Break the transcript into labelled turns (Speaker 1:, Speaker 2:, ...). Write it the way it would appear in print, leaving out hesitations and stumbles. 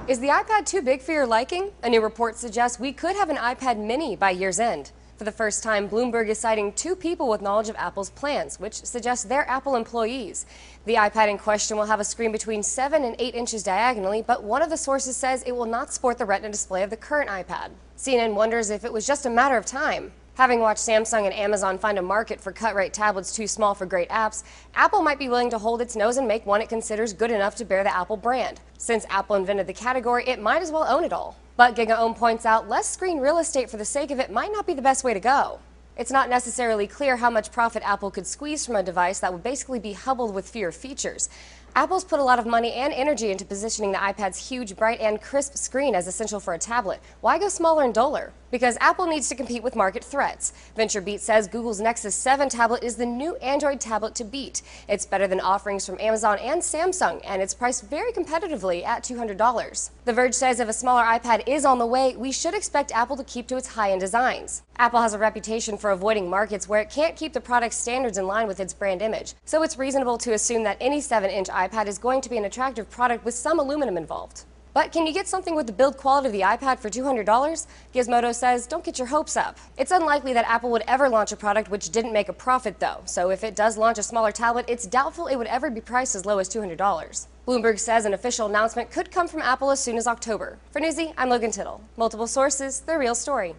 Speaker 1: Is the iPad too big for your liking? A new report suggests we could have an iPad mini by year's end. For the first time, Bloomberg is citing two people with knowledge of Apple's plans, which suggests they're Apple employees. The iPad in question will have a screen between 7 and 8 inches diagonally, but one of the sources says it will not sport the Retina display of the current iPad. CNN wonders if it was just a matter of time. Having watched Samsung and Amazon find a market for cut-rate tablets too small for great apps, Apple might be willing to hold its nose and make one it considers good enough to bear the Apple brand. Since Apple invented the category, it might as well own it all. But GigaOhm points out less screen real estate for the sake of it might not be the best way to go. It's not necessarily clear how much profit Apple could squeeze from a device that would basically be hobbled with fewer features. Apple's put a lot of money and energy into positioning the iPad's huge, bright, and crisp screen as essential for a tablet. Why go smaller and duller? Because Apple needs to compete with market threats. VentureBeat says Google's Nexus 7 tablet is the new Android tablet to beat. It's better than offerings from Amazon and Samsung, and it's priced very competitively at $200. The Verge says if a smaller iPad is on the way, we should expect Apple to keep to its high-end designs. Apple has a reputation for avoiding markets where it can't keep the product's standards in line with its brand image, so it's reasonable to assume that any 7-inch iPad is going to be an attractive product with some aluminum involved. But can you get something with the build quality of the iPad for $200? Gizmodo says don't get your hopes up. It's unlikely that Apple would ever launch a product which didn't make a profit though, so if it does launch a smaller tablet, it's doubtful it would ever be priced as low as $200. Bloomberg says an official announcement could come from Apple as soon as October. For Newsy, I'm Logan Tittle. Multiple sources, the real story.